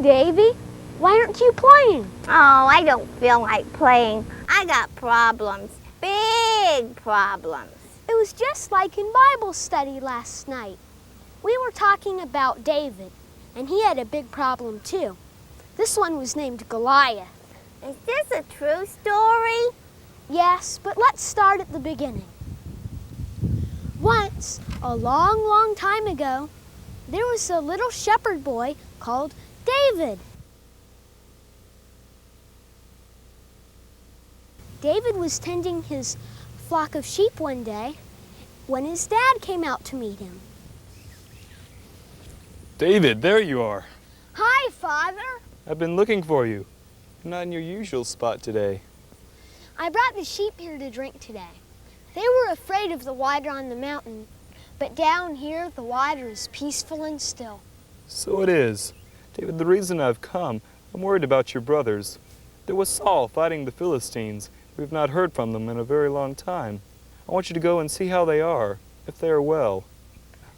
Davy. Why aren't you playing? Oh, I don't feel like playing. I got problems. Big problems. It was just like in Bible study last night. We were talking about David, and he had a big problem too. This one was named Goliath. Is this a true story? Yes, but let's start at the beginning. Once, a long, long time ago, there was a little shepherd boy called David. David was tending his flock of sheep one day when his dad came out to meet him. David, there you are. Hi, Father. I've been looking for you. You're not in your usual spot today. I brought the sheep here to drink today. They were afraid of the water on the mountain, but down here the water is peaceful and still. So it is. David, the reason I've come, I'm worried about your brothers. There was Saul fighting the Philistines. We've not heard from them in a very long time. I want you to go and see how they are, if they are well.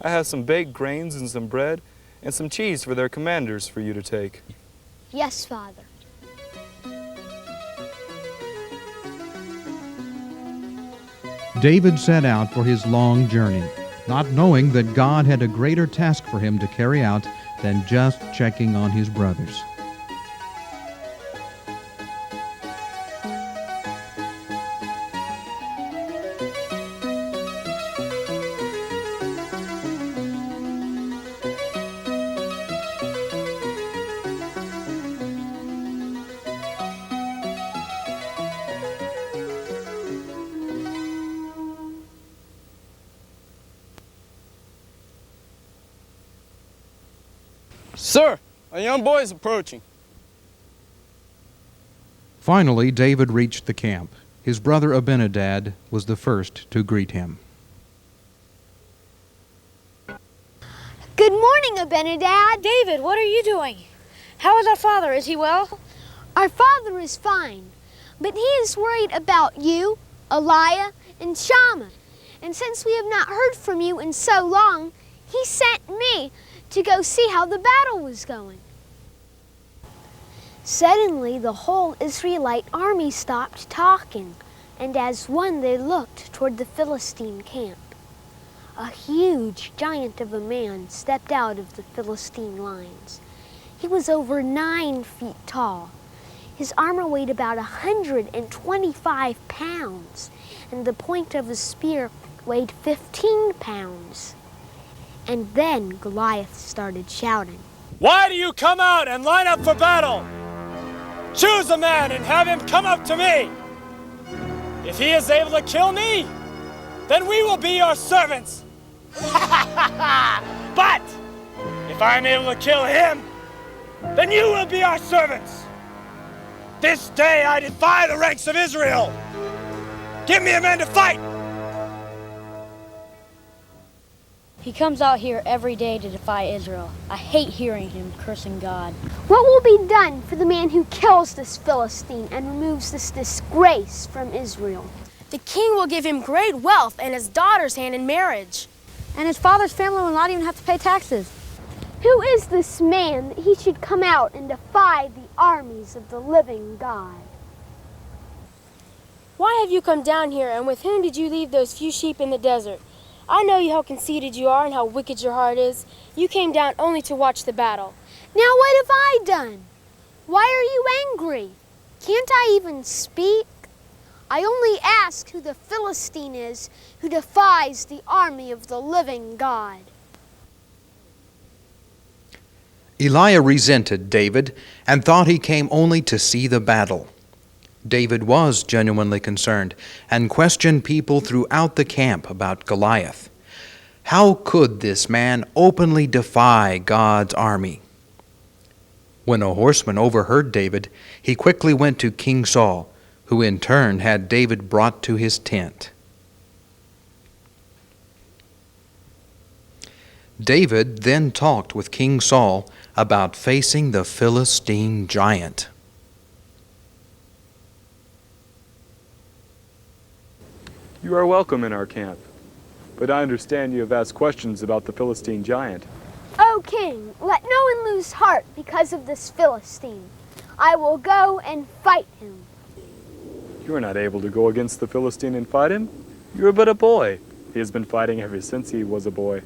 I have some baked grains and some bread and some cheese for their commanders for you to take. Yes, Father. David set out for his long journey, not knowing that God had a greater task for him to carry out than just checking on his brothers. Sir, a young boy is approaching. Finally, David reached the camp. His brother Abinadab was the first to greet him. Good morning, Abinadab. David, what are you doing? How is our father? Is he well? Our father is fine, but he is worried about you, Eliah, and Shammah. And since we have not heard from you in so long, he sent me to go see how the battle was going. Suddenly, the whole Israelite army stopped talking, and as one they looked toward the Philistine camp. A huge giant of a man stepped out of the Philistine lines. He was over 9 feet tall. His armor weighed about 125 pounds, and the point of his spear weighed 15 pounds. And then Goliath started shouting, Why do you come out and line up for battle? Choose a man and have him come up to me. If he is able to kill me, then we will be your servants. But if I am able to kill him, then you will be our servants. This day I defy the ranks of Israel. Give me a man to fight. He comes out here every day to defy Israel. I hate hearing him cursing God. "What will be done for the man who kills this Philistine and removes this disgrace from Israel?" The king will give him great wealth and his daughter's hand in marriage. And his father's family will not even have to pay taxes. Who is this man that he should come out and defy the armies of the living God? Why have you come down here, and with whom did you leave those few sheep in the desert? I know how conceited you are and how wicked your heart is. You came down only to watch the battle. Now what have I done? Why are you angry? Can't I even speak? I only ask who the Philistine is who defies the army of the living God. Eliah resented David and thought he came only to see the battle. David was genuinely concerned and questioned people throughout the camp about Goliath. How could this man openly defy God's army? When a horseman overheard David, he quickly went to King Saul, who in turn had David brought to his tent. David then talked with King Saul about facing the Philistine giant. You are welcome in our camp, but I understand you have asked questions about the Philistine giant. O king, let no one lose heart because of this Philistine. I will go and fight him. You are not able to go against the Philistine and fight him. You are but a boy. He has been fighting ever since he was a boy.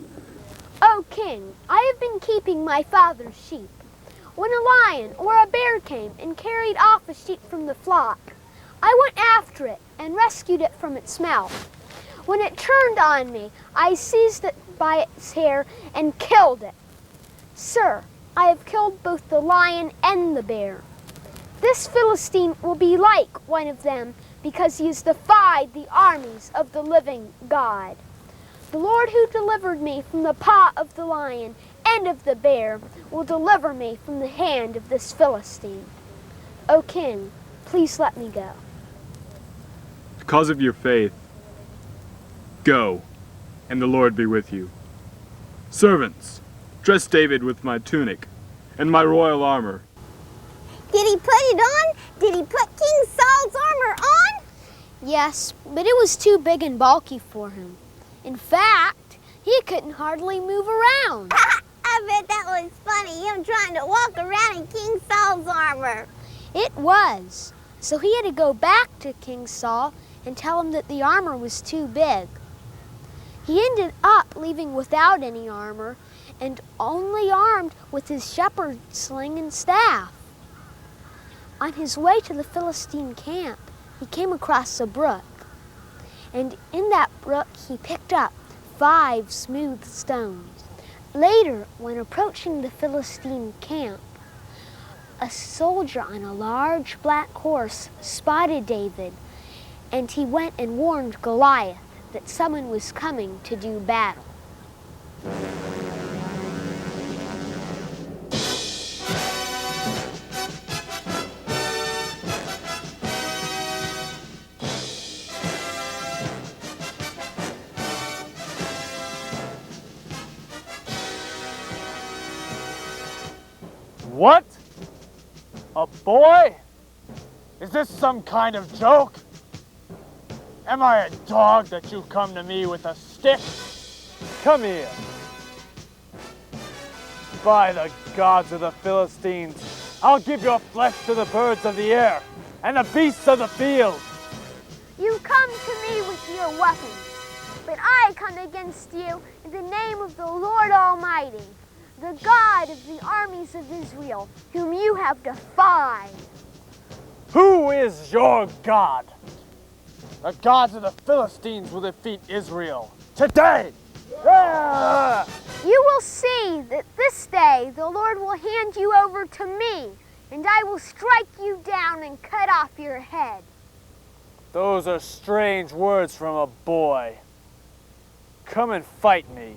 O king, I have been keeping my father's sheep. When a lion or a bear came and carried off a sheep from the flock, I went after it and rescued it from its mouth. When it turned on me, I seized it by its hair and killed it. Sir, I have killed both the lion and the bear. This Philistine will be like one of them because he has defied the armies of the living God. The Lord who delivered me from the paw of the lion and of the bear will deliver me from the hand of this Philistine. O king, please let me go. Because of your faith, go, and the Lord be with you. Servants, dress David with my tunic and my royal armor. Did he put it on? Did he put King Saul's armor on? Yes, but it was too big and bulky for him. In fact, he couldn't hardly move around. I bet that was funny, him trying to walk around in King Saul's armor. It was. So he had to go back to King Saul and tell him that the armor was too big. He ended up leaving without any armor and only armed with his shepherd's sling and staff. On his way to the Philistine camp, he came across a brook. And in that brook, he picked up 5 smooth stones. Later, when approaching the Philistine camp, a soldier on a large black horse spotted David, and he went and warned Goliath that someone was coming to do battle. What? A boy? Is this some kind of joke? Am I a dog that you come to me with a stick? Come here. By the gods of the Philistines, I'll give your flesh to the birds of the air and the beasts of the field. You come to me with your weapons, but I come against you in the name of the Lord Almighty, the God of the armies of Israel, whom you have defied. Who is your God? The gods of the Philistines will defeat Israel today. Ah! You will see that this day the Lord will hand you over to me, and I will strike you down and cut off your head. Those are strange words from a boy. Come and fight me.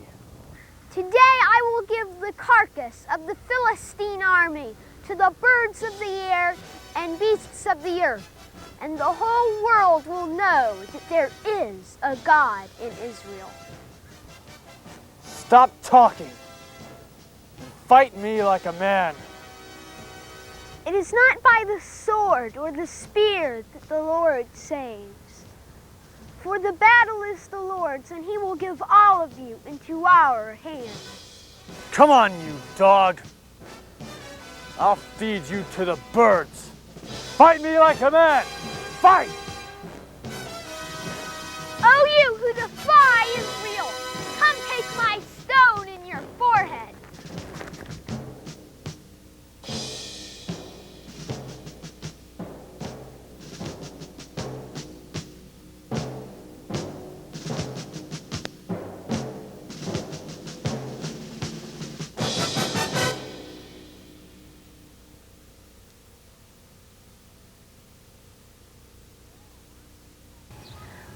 Today I will give the carcass of the Philistine army to the birds of the air and beasts of the earth, and the whole world will know that there is a God in Israel. Stop talking and fight me like a man. It is not by the sword or the spear that the Lord saves. For the battle is the Lord's, and he will give all of you into our hands. Come on, you dog. I'll feed you to the birds. Fight me like a man. Fight! O you who defy Israel, come take my stone in your forehead.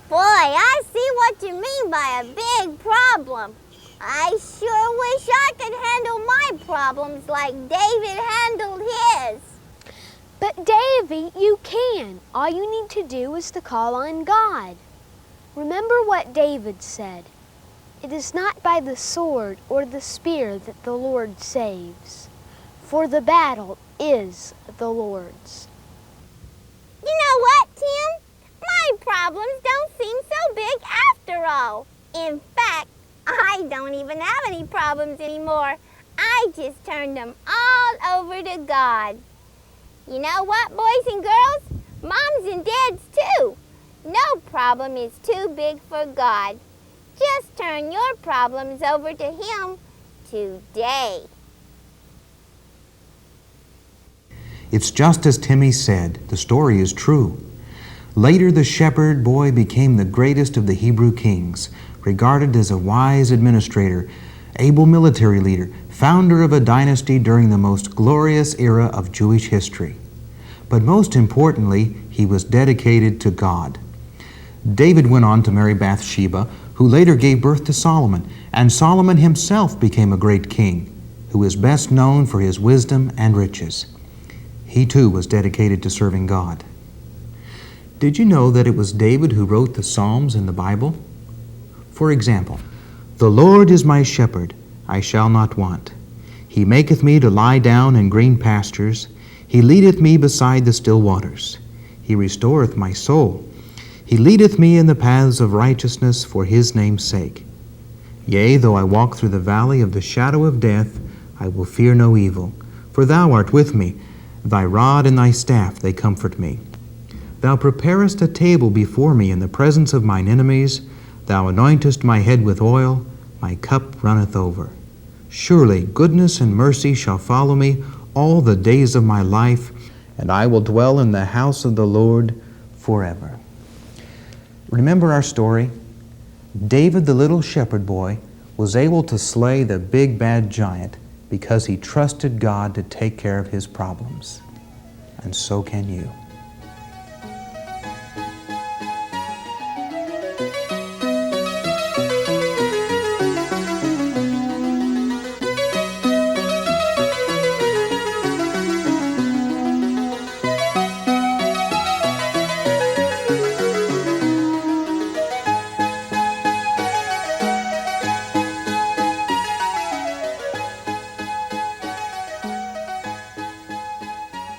Boy, I see what you mean by a big problem. I sure wish I could handle my problems like David handled his. But Davy, you can. All you need to do is to call on God. Remember what David said. It is not by the sword or the spear that the Lord saves, for the battle is the Lord's. You know what, Tim? My problems don't seem so big after all. In fact, I don't even have any problems anymore. I just turned them all over to God. You know what, boys and girls? Moms and dads too. No problem is too big for God. Just turn your problems over to Him today. It's just as Timmy said. The story is true. Later, the shepherd boy became the greatest of the Hebrew kings, regarded as a wise administrator, able military leader, founder of a dynasty during the most glorious era of Jewish history. But most importantly, he was dedicated to God. David went on to marry Bathsheba, who later gave birth to Solomon, and Solomon himself became a great king, who is best known for his wisdom and riches. He too was dedicated to serving God. Did you know that it was David who wrote the Psalms in the Bible? For example, "The Lord is my shepherd, I shall not want. He maketh me to lie down in green pastures. He leadeth me beside the still waters. He restoreth my soul. He leadeth me in the paths of righteousness for His name's sake. Yea, though I walk through the valley of the shadow of death, I will fear no evil, for Thou art with me. Thy rod and Thy staff, they comfort me. Thou preparest a table before me in the presence of mine enemies. Thou anointest my head with oil, my cup runneth over. Surely goodness and mercy shall follow me all the days of my life, and I will dwell in the house of the Lord forever." Remember our story? David, the little shepherd boy, was able to slay the big bad giant because he trusted God to take care of his problems. And so can you.